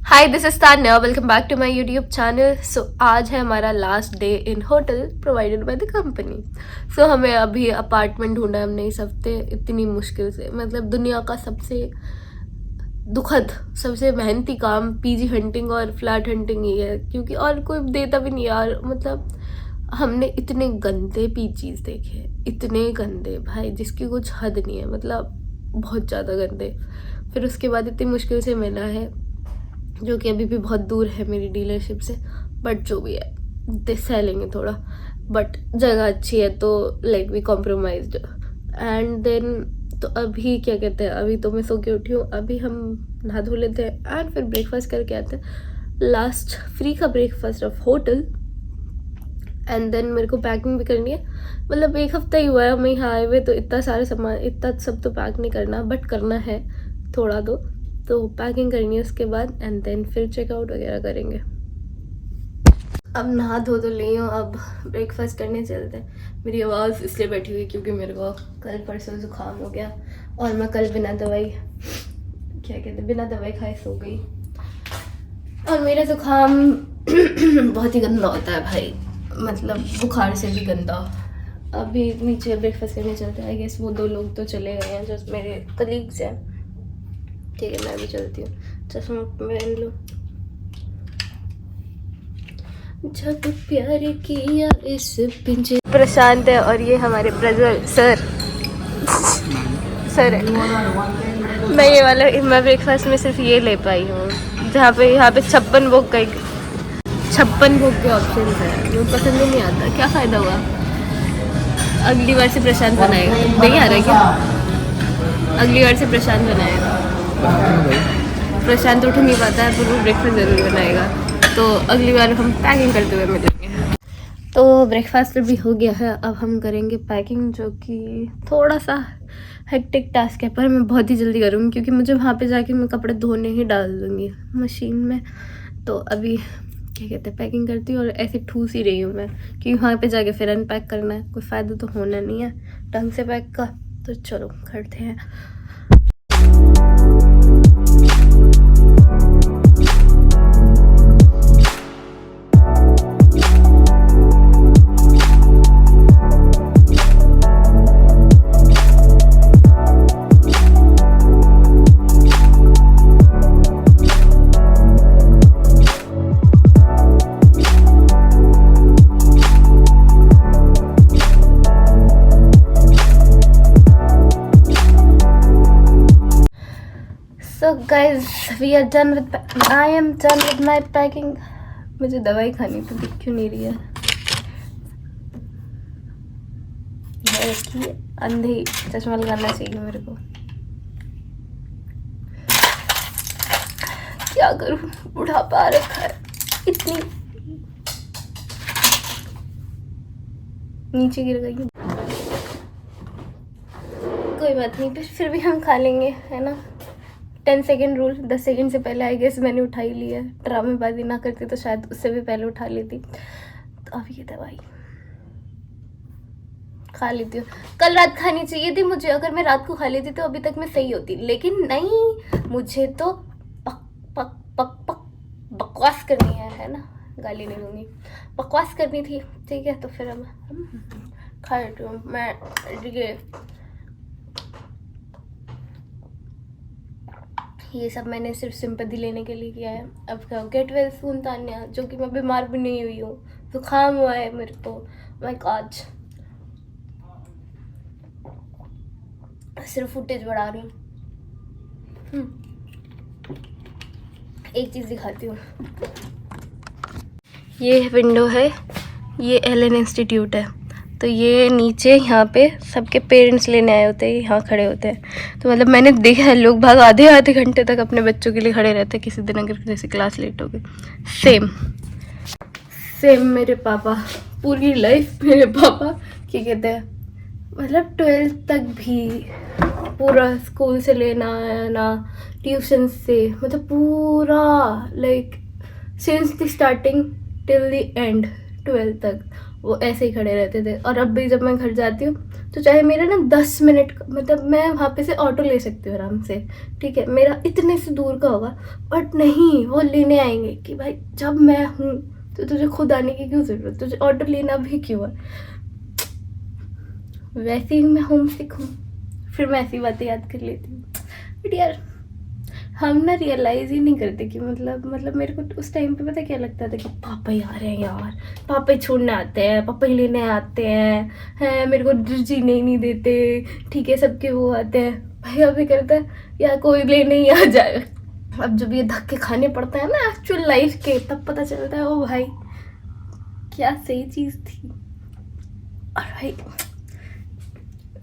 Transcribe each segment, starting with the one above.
Hi this is Tanya, welcome back to my YouTube channel. So आज है हमारा last day in hotel provided by the company. So हमें अभी apartment ढूंढा है हमने इस हफ्ते इतनी मुश्किल से। मतलब दुनिया का सबसे दुखद, सबसे मेहनती काम पीजी हंटिंग और फ्लैट हंटिंग ही है, क्योंकि और कोई देता भी नहीं यार। मतलब हमने इतने गंदे पीजीज देखे हैं, इतने गंदे भाई जिसकी कुछ हद नहीं है, मतलब बहुत ज़्यादा गंदे। फिर उसके बाद इतनी मुश्किल से मिला है, जो कि अभी भी बहुत दूर है मेरी डीलरशिप से, बट जो भी है सह लेंगे थोड़ा। बट जगह अच्छी है तो like we compromised. And then तो अभी क्या कहते हैं, अभी तो मैं सो के उठी हूँ, अभी हम नहा धो लेते हैं एंड फिर ब्रेकफास्ट करके आते हैं। लास्ट फ्री का breakfast of hotel. And then मेरे को पैकिंग भी करनी है। मतलब एक हफ्ता ही हुआ है हमें यहाँ आए हुए, तो इतना सारे सामान, इतना सब तो पैक नहीं करना, बट करना है थोड़ा तो पैकिंग करनी है उसके बाद। एंड देन फिर चेकआउट वगैरह करेंगे। अब नहा धो तो ली हूँ, अब ब्रेकफास्ट करने चलते हैं। मेरी आवाज़ इसलिए बैठी हुई क्योंकि मेरे को कल परसों जुकाम हो गया और मैं कल बिना दवाई, क्या कहते, बिना दवाई खाए सो गई। और मेरा जुकाम बहुत ही गंदा होता है भाई, मतलब बुखार से भी गंदा। अभी नीचे ब्रेकफास्ट करने चलते हैं। आई गेस वो 2 लोग तो चले गए हैं जो मेरे कलीग्स हैं। ठीक है, मैं भी चलती हूँ। चश्मा पहन लो। जब प्यार किया इस पिंजरे। प्रशांत है और ये हमारे ब्रदर सर है। मैं ये वाला, मैं ब्रेकफास्ट में सिर्फ ये ले पाई हूँ, जहाँ पे यहाँ पे 56 भोग का 56 भोग के ऑप्शन है, वो पसंद ही नहीं आता। क्या फ़ायदा हुआ, अगली बार से प्रशांत बनाएगा। नहीं आ रहा है क्या? अगली बार से प्रशांत बनाएगा। प्रशांत उठ नहीं पाता है पर वो ब्रेकफास्ट ज़रूर बनाएगा, तो अगली बार हम पैकिंग करते हुए मिलेंगे। तो ब्रेकफास्ट भी हो गया है, अब हम करेंगे पैकिंग, जो कि थोड़ा सा हेक्टिक टास्क है, पर मैं बहुत ही जल्दी करूँगी क्योंकि मुझे वहाँ पे जाके मैं कपड़े धोने ही डाल दूँगी मशीन में। तो अभी क्या कहते हैं, पैकिंग करती हूँ और ऐसे ठूस ही रही हूँ मैं, क्योंकि वहाँ पे जाके फिर अनपैक करना है, कोई फ़ायदा तो होना नहीं है ढंग से पैक का। तो चलो करते हैं। So guys, we are done with. I am done with my packing. मुझे दवाई खानी तो दिख क्यों नहीं रही है? कि अंधे चश्मा लगाना चाहिए मेरे को। क्या करूं, बुढ़ापा आ रखा है, इतनी नीचे गिर गई। कोई बात नहीं, फिर भी हम खा लेंगे, है ना। 10 सेकेंड रूल, 10 सेकेंड से पहले आई गेस मैंने उठा ही लिया। ड्रामेबाजी ना करती तो शायद उससे भी पहले उठा लेती। तो अभी ये दवाई खा लेती हूँ। कल रात खानी चाहिए थी मुझे, अगर मैं रात को खा लेती तो अभी तक मैं सही होती, लेकिन नहीं, मुझे तो पक पक पक पक बकवास करनी है ना। गाली नहीं दूंगी, बकवास करनी थी। ठीक है, तो फिर हम खा लेती हूँ मैं। ये सब मैंने सिर्फ सिंपैथी लेने के लिए किया है। अब क्या, गेट वेल सून तान्या, जो कि मैं बीमार भी नहीं हुई हूँ, जुकाम हुआ है मेरे को। मैं आज सिर्फ फुटेज बढ़ा रही हूँ। एक चीज़ दिखाती हूँ, ये विंडो है, ये एलन इंस्टीट्यूट है। तो ये नीचे यहाँ पे सबके पेरेंट्स लेने आए होते हैं, यहाँ खड़े होते हैं। तो मतलब मैंने देखा है, लोग भाग आधे घंटे तक अपने बच्चों के लिए खड़े रहते हैं, किसी दिन अगर जैसे क्लास लेट हो गई। सेम मेरे पापा, पूरी लाइफ मेरे पापा क्या कहते हैं, मतलब 12th तक भी पूरा स्कूल से लेना आना, ट्यूशन से, मतलब पूरा like since the starting till the end 12th तक वो ऐसे ही खड़े रहते थे। और अब भी जब मैं घर जाती हूँ तो चाहे मेरा ना 10 मिनट मतलब मैं वहाँ पे से ऑटो ले सकती हूँ आराम से, ठीक है, मेरा इतने से दूर का होगा, बट नहीं, वो लेने आएंगे कि भाई जब मैं हूँ तो तुझे खुद आने की क्यों ज़रूरत, तुझे ऑटो लेना भी क्यों है। वैसे ही मैं होम सिक हूँ, फिर मैं ऐसी बातें याद कर लेती हूँ। बट यार हम ना रियलाइज़ ही नहीं करते कि मतलब मेरे को उस टाइम पे पता क्या लगता था कि पापा ही आ रहे हैं यार, पापा ही छोड़ने आते हैं, पापा ही लेने आते हैं मेरे को जीने ही नहीं देते, ठीक है, सबके वो आते हैं। भाई अभी करता है या कोई लेने ही आ जाए। अब जब ये धक्के खाने पड़ते हैं ना एक्चुअल लाइफ के, तब पता चलता है ओ भाई क्या सही चीज़ थी। और भाई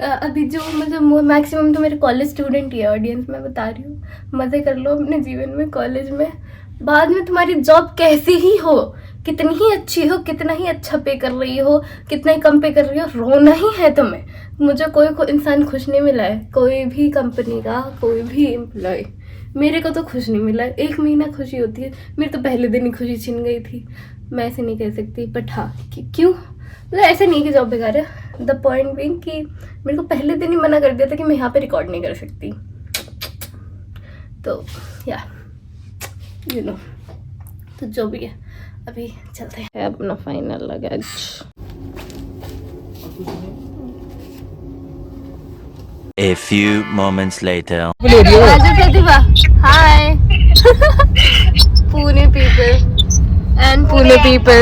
अभी जो मतलब मैक्सिमम तो मेरे कॉलेज स्टूडेंट ही है ऑडियंस, मैं बता रही हूँ, मज़े कर लो अपने जीवन में कॉलेज में। बाद में तुम्हारी जॉब कैसी ही हो, कितनी ही अच्छी हो, कितना ही अच्छा पे कर रही हो, कितना ही कम पे कर रही हो, रोना ही है तुम्हें। मुझे कोई इंसान खुश नहीं मिला है, कोई भी कंपनी का कोई भी एम्प्लॉय मेरे को तो खुश नहीं मिला है। 1 महीना खुशी होती है, मेरी तो पहले दिन ही खुशी छिन गई थी। मैं ऐसे नहीं कह सकती, बट हाँ क्यों, मतलब ऐसे नहीं कि जॉब बेकार है, द पॉइंट बिंग कि मेरे को पहले दिन ही मना कर दिया था कि मैं यहाँ पे रिकॉर्ड नहीं कर सकती। तो या यू नो, तो जो भी है अभी चलते हैं अपना final luggage. A few moments later. Raju Pratibha, hi. Pune people and Pune people.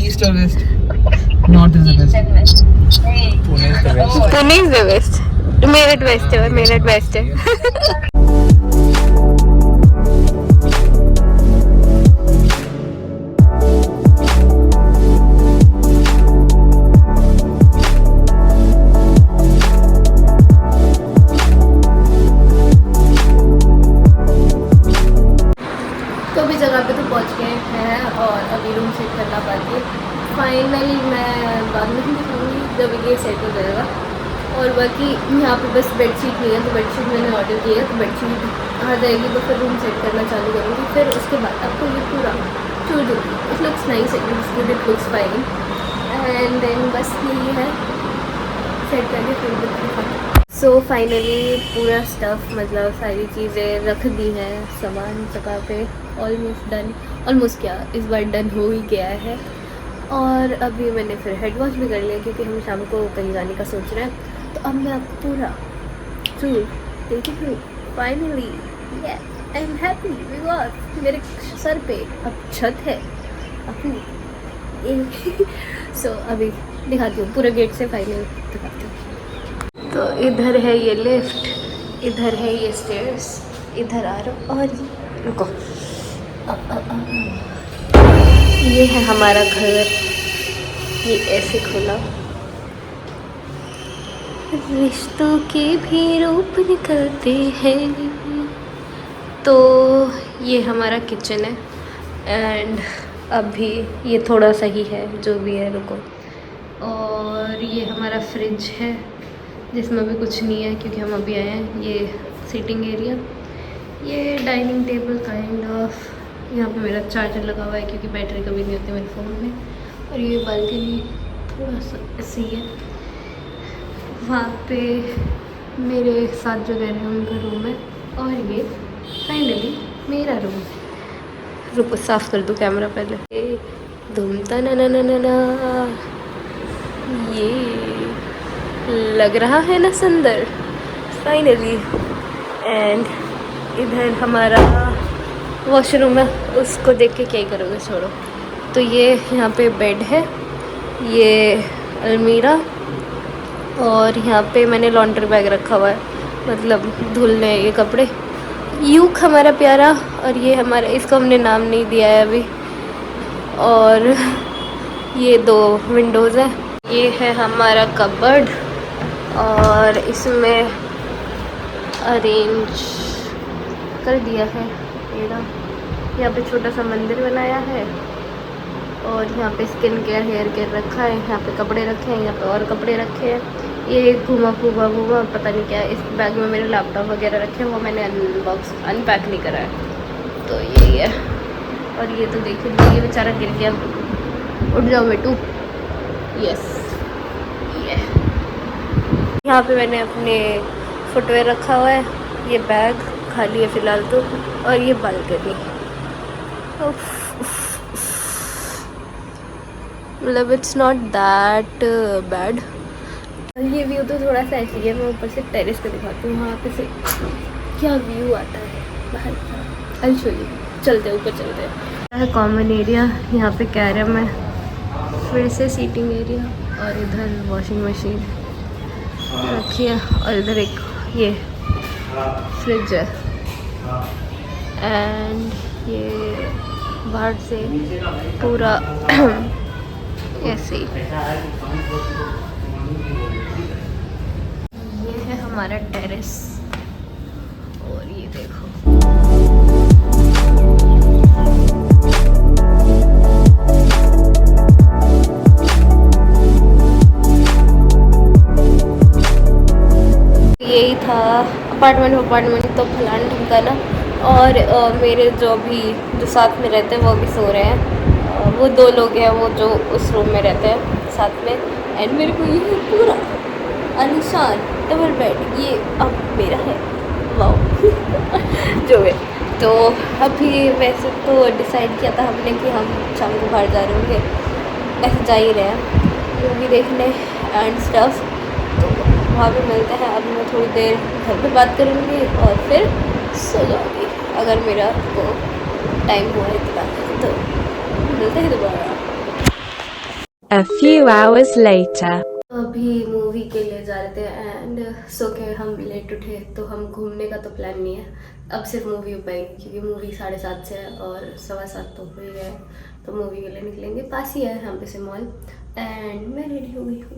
East or west? North is the best. Pune is the best. Pune is the best, Meerut best है, मेरठ बेस्ट है। तो भी जगह पे तो पहुंच गए हैं और अभी रूम सेट करना बाकी है। फाइनली मैं बाद में ही दिखाऊंगी जब ये सेट हो जाएगा। और बाकी यहाँ पे बस बेडशीट नहीं है, तो बेडशीट मैंने ऑर्डर किया है, तो बेडशीट आ जाएगी तो फिर रूम सेट करना चालू करूँगी। फिर उसके बाद आपको ये पूरा टूर दूँगी। It looks nice, it looks fine, and then बस यही है, सेट करके फिर दिखाऊंगी। सो फाइनली पूरा स्टफ़ मतलब सारी चीज़ें रख दी हैं सामान जगह पे, ऑलमोस्ट डन, ऑलमोस्ट क्या इस बार डन हो ही गया है। और अभी मैंने फिर हेड वॉश भी कर लिया क्योंकि हम शाम को कहीं जाने का सोच रहे हैं। तो अब मैं आपको पूरा टूर देखी हूँ। Finally yes I am happy because मेरे सर पे अब छत है अपनी। सो अभी दिखाती हूँ पूरा गेट से फाइनल दिखाती हूँ। तो इधर है ये लिफ्ट, इधर है ये स्टेयर्स, इधर आ रहा और रुको ये है हमारा घर। ये ऐसे खुला, रिश्तों के भी रूप निकलते हैं। तो ये हमारा किचन है एंड अभी ये थोड़ा सा ही है जो भी है, रुको। और ये हमारा फ्रिज है जिसमें भी कुछ नहीं है क्योंकि हम अभी आए हैं। ये सीटिंग एरिया, ये डाइनिंग टेबल काइंड ऑफ, यहाँ पे मेरा चार्जर लगा हुआ है क्योंकि बैटरी कभी नहीं होती मेरे फ़ोन में। और ये बालकनी थोड़ा सा ऐसे ही है, वहाँ पे मेरे साथ जो रह रहे हैं उनका रूम है। और ये फाइनली मेरा रूम है। रुको साफ़ कर दूँ कैमरा पहले। धूमता ना ना ना ना ना, ये लग रहा है ना सुंदर फाइनली। एंड इधर हमारा वॉशरूम है, उसको देख के क्या ही करोगे, छोड़ो। तो ये यहाँ पे बेड है, ये अलमीरा, और यहाँ पे मैंने लॉन्ड्री बैग रखा हुआ है, मतलब धुलने ये कपड़े। यूक हमारा प्यारा, और ये हमारा, इसको हमने नाम नहीं दिया है अभी। और ये 2 विंडोज़ हैं। ये है हमारा कबर्ड और इसमें अरेंज कर दिया है पेड़ा। यहाँ पे छोटा सा मंदिर बनाया है और यहाँ पे स्किन केयर हेयर केयर रखा है। यहाँ पे कपड़े रखे हैं, यहाँ पे और कपड़े रखे हैं। ये घुमा पता नहीं क्या है। इस बैग में मेरे लैपटॉप वगैरह रखे हैं, वो मैंने अनपैक नहीं करा है। तो यही है। और ये तो देखिए ये बेचारा गिर गया, उठ जाओ बेटू। यस, ये यहाँ पे मैंने अपने फुटवेयर रखा हुआ है, ये बैग खाली है फ़िलहाल तो, और ये बालकनी। मतलब इट्स नॉट दैट बैड। ये व्यू तो थोड़ा सा ऐसी है, मैं ऊपर से टेरेस पे दिखाती हूँ, वहाँ पे से क्या व्यू आता है बाहर का। I'll show you। चलते ऊपर चलते हैं। कॉमन एरिया, यहाँ पे कैरम है, फिर से सीटिंग एरिया, और इधर वॉशिंग मशीन रखी है, और इधर एक ये फ्रिज है, एंड ये बाहर से पूरा ऐसे ही। ये है हमारा टेरेस, और ये देखो यही था अपार्टमेंट तो फलान ढंकाना। और मेरे जो साथ में रहते हैं वो भी सो रहे हैं। वो 2 लोग हैं वो जो उस रूम में रहते हैं साथ में, एंड मेरे को ये पूरा आलीशान डबल बेड ये अब मेरा है, वाओ। जो है तो अभी वैसे तो डिसाइड किया था हमने कि हम शाम को बाहर जा रहे होंगे, ऐसे जा ही रहे हैं मूवी देखने एंड स्टफ, तो वहाँ पे मिलते हैं। अभी मैं थोड़ी देर घर पे बात करूँगी और फिर सो जाऊँगी, अगर मेरा वो टाइम हुआ इतना, तो मिलते हैं दोबारा। A few hours later. अभी मूवी के लिए जा रहे थे एंड सो के हम लेट उठे, तो हम घूमने का तो प्लान नहीं है, अब सिर्फ मूवी हो पाएगी क्योंकि मूवी 7:30 से है और 7:15 तो हो ही गया है, तो मूवी के लिए निकलेंगे। पास ही है यहाँ पे से मॉल, एंड मैं रेडी हो गई हूँ।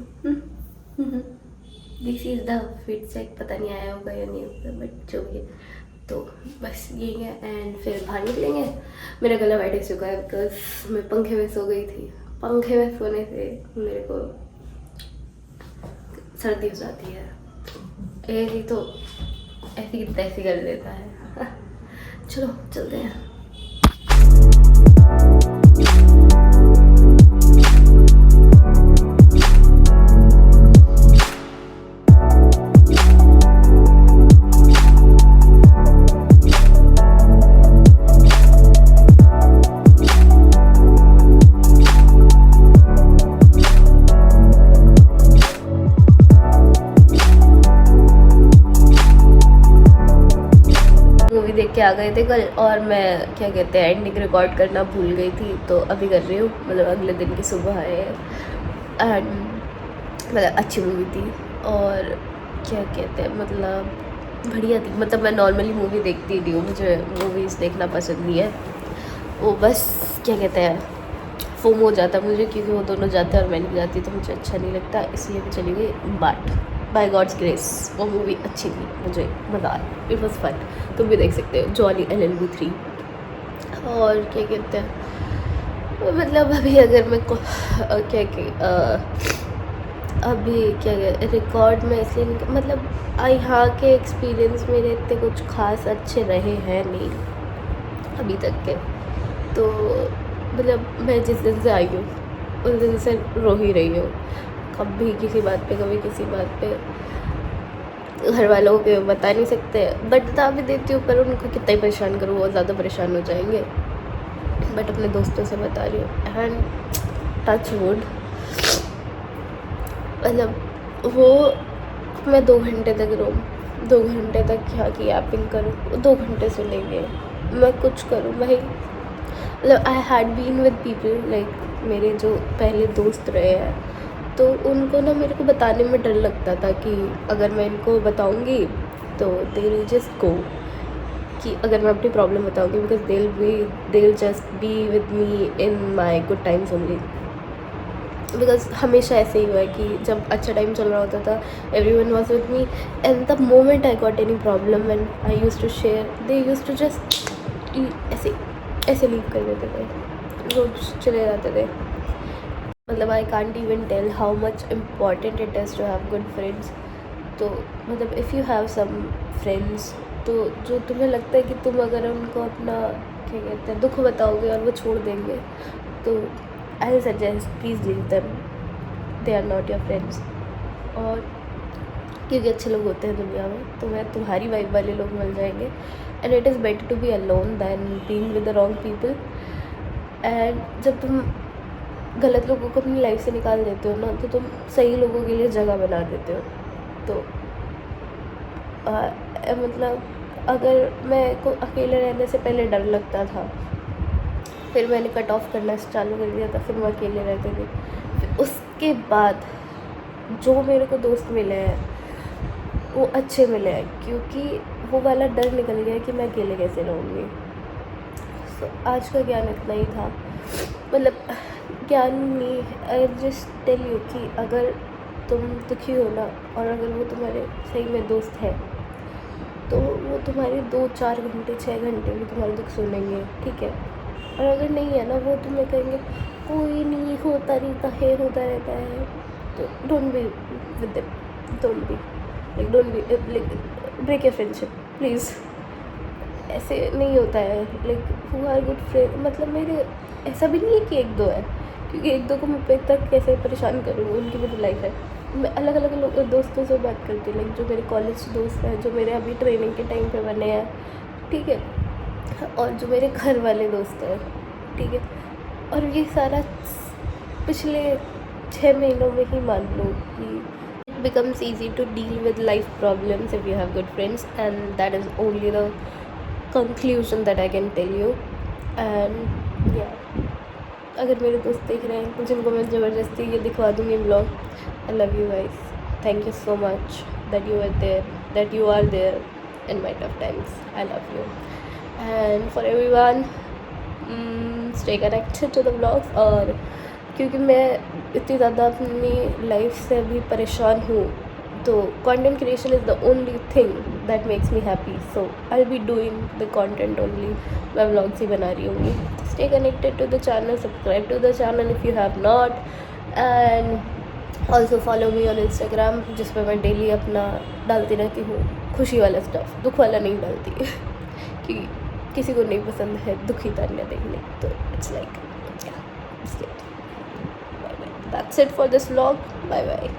This is the fit check, पता नहीं आया होगा या नहीं होगा, बट जो भी है तो बस यही है। एंड फिर बाहर निकलेंगे। मेरा गला बैठ हो चुका है बिकॉज मैं पंखे में सो गई थी। पंखे में सोने से मेरे को सर्दी हो जाती है, एसी तो ऐसी की तैसी कर देता है। चलो चलते हैं। देख के आ गए थे कल, और मैं क्या कहते हैं एंडिंग रिकॉर्ड करना भूल गई थी, तो अभी कर रही हूँ। मतलब अगले दिन की सुबह है एंड मतलब अच्छी मूवी थी, और क्या कहते हैं मतलब बढ़िया थी। मतलब मैं नॉर्मली मूवी देखती नहीं हूँ, मुझे मूवीज़ देखना पसंद नहीं है, वो बस क्या कहते हैं फोम हो जाता है मुझे, क्योंकि वो दोनों जाते हैं और मैं नहीं जाती तो मुझे अच्छा नहीं लगता, इसलिए मैं चली गई। बट बाय गॉड्स ग्रेस वो मूवी अच्छी थी, मुझे मज़ा आया, इट वॉज फन। तुम भी देख सकते हो, जॉली LLB 3। और क्या कहते हैं मतलब अभी अगर मैं अभी क्या रिकॉर्ड में इसलिए मतलब यहाँ के एक्सपीरियंस मेरे इतने कुछ खास अच्छे रहे हैं नहीं अभी तक के, तो मतलब मैं जिस दिन से आई हूँ उस दिन से रो ही रही हूँ, कभी किसी बात पे कभी किसी बात पे। घर वालों को बता नहीं सकते, बट बता भी देती हूँ, पर उनको कितना ही परेशान करूँ, वो ज़्यादा परेशान हो जाएंगे। बट अपने दोस्तों से बता रही हूँ एंड टच वुड, मतलब वो मैं 2 घंटे तक रो, 2 घंटे तक क्या की ऐपिंग करूँ, 2 घंटे सुनेंगे, मैं कुछ करूँ भाई। मतलब I had been with people like मेरे जो पहले दोस्त रहे हैं, तो उनको ना मेरे को बताने में डर लगता था कि अगर मैं इनको बताऊंगी तो दे विल जस्ट गो, कि अगर मैं अपनी प्रॉब्लम बताऊंगी because they will just be with me in my good times only. Because हमेशा ऐसे ही हुआ है कि जब अच्छा टाइम चल रहा होता था everyone was with me, and the moment I got any problem and I used to share, they used to just ऐसे लीव कर देते थे, रोज चले जाते थे। मतलब I can't even tell how much important it is to have good friends. तो मतलब if you have some friends, तो जो तुम्हें लगता है कि तुम अगर उनको अपना क्या कहते हैं दुख बताओगे और वो छोड़ देंगे, तो I suggest please leave them, they are not your friends. और क्योंकि अच्छे लोग होते हैं दुनिया में, तो वह तुम्हारी वाइब वाले लोग मिल जाएंगे। And it is better to be alone than being with the wrong people. एंड जब तुम गलत लोगों को अपनी लाइफ से निकाल देते हो ना, तो तुम सही लोगों के लिए जगह बना देते हो। तो मतलब अगर मैं को अकेले रहने से पहले डर लगता था, फिर मैंने कट ऑफ करना चालू कर दिया था, फिर मैं अकेले रहती थी। फिर उसके बाद जो मेरे को दोस्त मिले हैं वो अच्छे मिले हैं, क्योंकि वो वाला डर निकल गया कि मैं अकेले कैसे रहूँगी। सो आज का ज्ञान इतना ही था, मतलब ज्ञान नहीं, आई जस्ट टेल यू कि अगर तुम दुखी हो ना, और अगर वो तुम्हारे सही में दोस्त है, तो वो तुम्हारे 2-4 घंटे 6 घंटे भी तुम्हारे दुख सुनेंगे, ठीक है। और अगर नहीं है ना, वो तुम्हें कहेंगे कोई नहीं, होता रहता है, होता रहता है। तो don't be with them, don't be break your friendship please. ऐसे नहीं होता है। Like who are good friend, मतलब मेरे ऐसा भी नहीं है कि 1-2 है, क्योंकि 1-2 को मैं तक कैसे परेशान करूँगी, उनकी मेरी लाइफ है। मैं अलग अलग दोस्तों से बात करती हूँ, लाइक जो मेरे कॉलेज दोस्त हैं, जो मेरे अभी ट्रेनिंग के टाइम पे बने हैं, ठीक है, और जो मेरे घर वाले दोस्त हैं, ठीक है। और ये सारा पिछले 6 महीनों में ही मान लो कि it becomes easy to deal with life problems if you have good friends, and that is only the conclusion that I can tell you. And yeah, अगर मेरे दोस्त देख रहे हैं, जिनको मैं ज़बरदस्ती ये दिखवा दूँगी vlog, I love you guys, thank you so much that you are there in my tough times. I love you and for everyone stay connected to the vlogs. और क्योंकि मैं इतनी ज़्यादा अपनी लाइफ से अभी परेशान हूँ, तो content creation is the only thing that makes me happy, so I will be doing the content only. मैं व्लॉग्स ही बना रही होंगी। Stay connected to the channel, subscribe to the channel if you have not, and also follow me on Instagram, जिस पर मैं daily अपना डालती रहती हूँ खुशी वाला स्टफ, दुख वाला नहीं डालती कि किसी को नहीं पसंद है दुखी तान्या देखने, तो it's like that's it for this vlog. Bye bye.